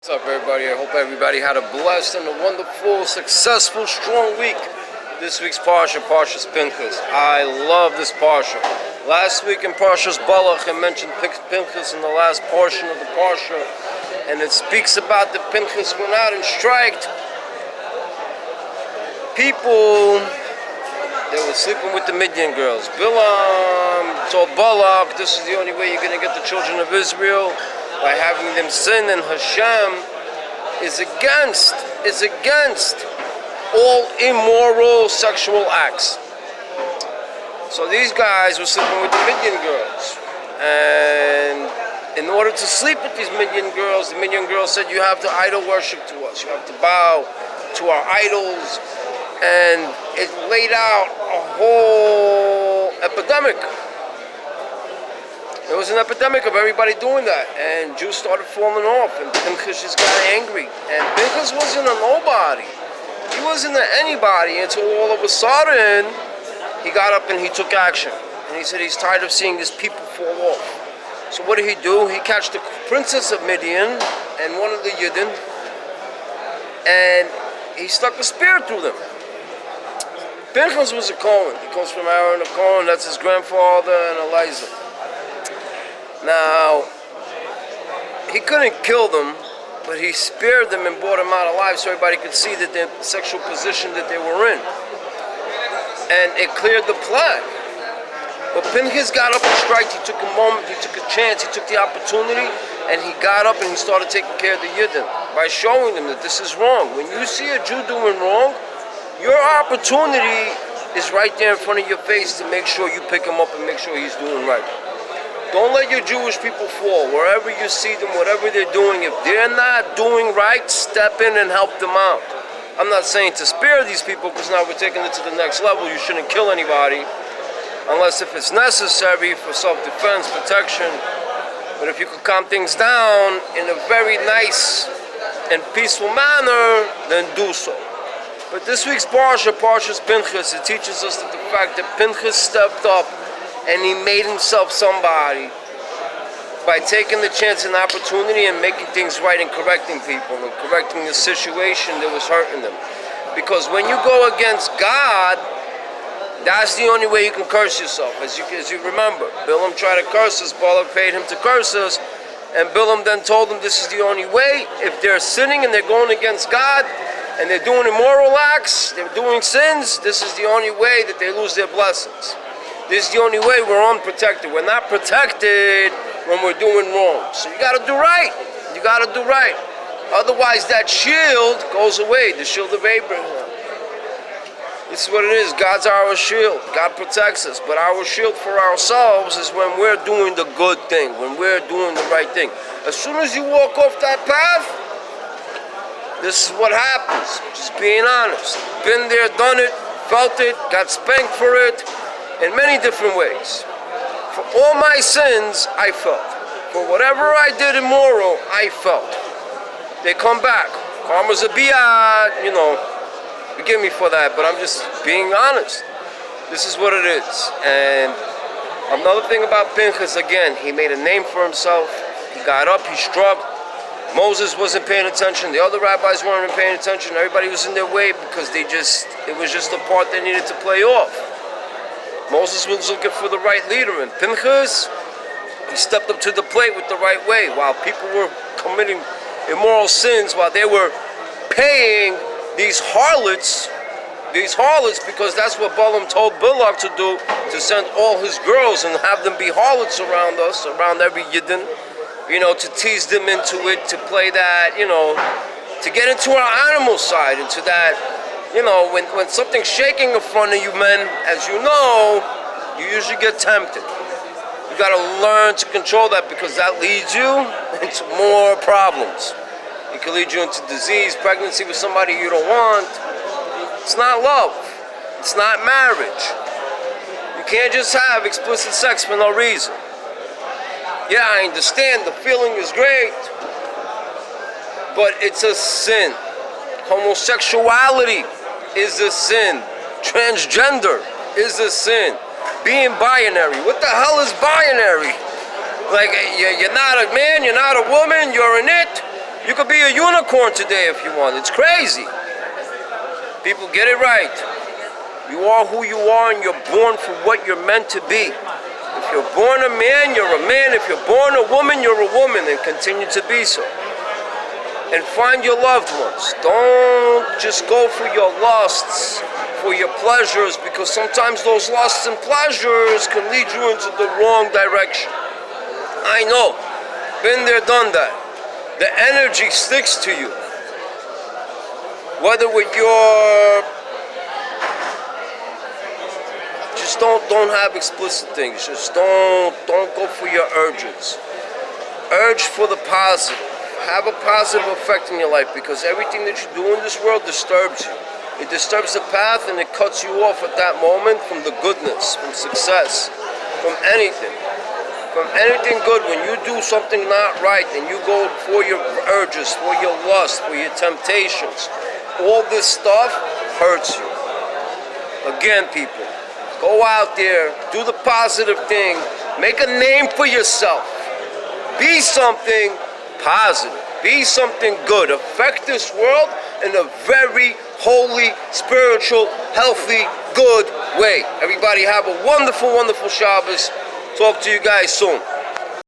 What's up, everybody? I hope everybody had a blessed and a wonderful, successful, strong week. This week's Parshas Pinchas. I love this Parsha. Last week in Parshas Balach, I mentioned Pinchas in the last portion of the Parsha, and it speaks about the Pinchas went out and striked people that were sleeping with the Midian girls. Bilam told Balak, this is the only way you're going to get the children of Israel, by having them sin, and Hashem is against all immoral sexual acts. So these guys were sleeping with the Midian girls, and in order to sleep with these Midian girls, the Midian girls said, you have to idol worship to us, you have to bow to our idols, and it laid out a whole epidemic. There was an epidemic of everybody doing that, and Jews started falling off, and Pinchas just got angry. And Pinchas wasn't a nobody. He wasn't a anybody until all of a sudden he got up and he took action. And he said he's tired of seeing these people fall off. So what did he do? He catched the princess of Midian and one of the Yidden, and he stuck a spear through them. Pinchas was a Cohen. He comes from Aaron, a Cohen. That's his grandfather and Eliza. Now, he couldn't kill them, but he spared them and brought them out alive so everybody could see that the sexual position that they were in. And it cleared the plague. But Pinchas got up and striked. He took a moment, he took a chance, he took the opportunity, and he got up and he started taking care of the Yidden by showing them that this is wrong. When you see a Jew doing wrong, your opportunity is right there in front of your face to make sure you pick him up and make sure he's doing right. Don't let your Jewish people fall. Wherever you see them, whatever they're doing, if they're not doing right, step in and help them out. I'm not saying to spare these people, because now we're taking it to the next level. You shouldn't kill anybody unless if it's necessary for self-defense, protection. But if you could calm things down in a very nice and peaceful manner, then do so. But this week's Parshas Pinchas, it teaches us that the fact that Pinchas stepped up and he made himself somebody by taking the chance and opportunity and making things right and correcting people and correcting the situation that was hurting them. Because when you go against God, that's the only way you can curse yourself. As you remember, Bilam tried to curse us, Balak paid him to curse us, and Bilam then told him this is the only way. If they're sinning and they're going against God and they're doing immoral acts, they're doing sins, this is the only way that they lose their blessings. This is the only way we're unprotected. We're not protected when we're doing wrong. So you got to do right. You got to do right. Otherwise, that shield goes away, the shield of Abraham. This is what it is. God's our shield. God protects us. But our shield for ourselves is when we're doing the good thing, when we're doing the right thing. As soon as you walk off that path, this is what happens. Just being honest. Been there, done it, felt it, got spanked for it. In many different ways. For all my sins, I felt. For whatever I did immoral, I felt. They come back. Karma's a biat, forgive me for that, but I'm just being honest. This is what it is. And another thing about Pinchas, again, he made a name for himself. He got up, he struck. Moses wasn't paying attention. The other rabbis weren't paying attention. Everybody was in their way because it was just the part they needed to play off. Moses was looking for the right leader, and Pinchas, he stepped up to the plate with the right way. While people were committing immoral sins, while they were paying these harlots, because that's what Balaam told Balak to do, to send all his girls and have them be harlots around us, around every Yidden, to tease them into it, to play that, to get into our animal side, into that. When something's shaking in front of you, men, as you know, you usually get tempted. You got to learn to control that, because that leads you into more problems. It can lead you into disease, pregnancy with somebody you don't want. It's not love. It's not marriage. You can't just have explicit sex for no reason. Yeah, I understand the feeling is great, but it's a sin. Homosexuality is a sin. Transgender is a sin. Being binary. What the hell is binary? Like, you're not a man, you're not a woman, you're an it, You could be a unicorn today if you want. It's crazy. People, get it right. You are who you are, and you're born for what you're meant to be. If you're born a man, you're a man. If you're born a woman, you're a woman, and continue to be so. And find your loved ones. Don't just go for your lusts, for your pleasures, because sometimes those lusts and pleasures can lead you into the wrong direction. I know. Been there, done that. The energy sticks to you. Whether with your... Just don't have explicit things. Just don't go for your urges. Urge for the positive. Have a positive effect in your life, because everything that you do in this world disturbs you. It disturbs the path, and it cuts you off at that moment from the goodness, from success, from anything. From anything good. When you do something not right and you go for your urges, for your lust, for your temptations, all this stuff hurts you. Again, people, go out there, do the positive thing, make a name for yourself. Be something positive. Be something good. Affect this world in a very holy, spiritual, healthy, good way. Everybody have a wonderful, wonderful Shabbos. Talk to you guys soon.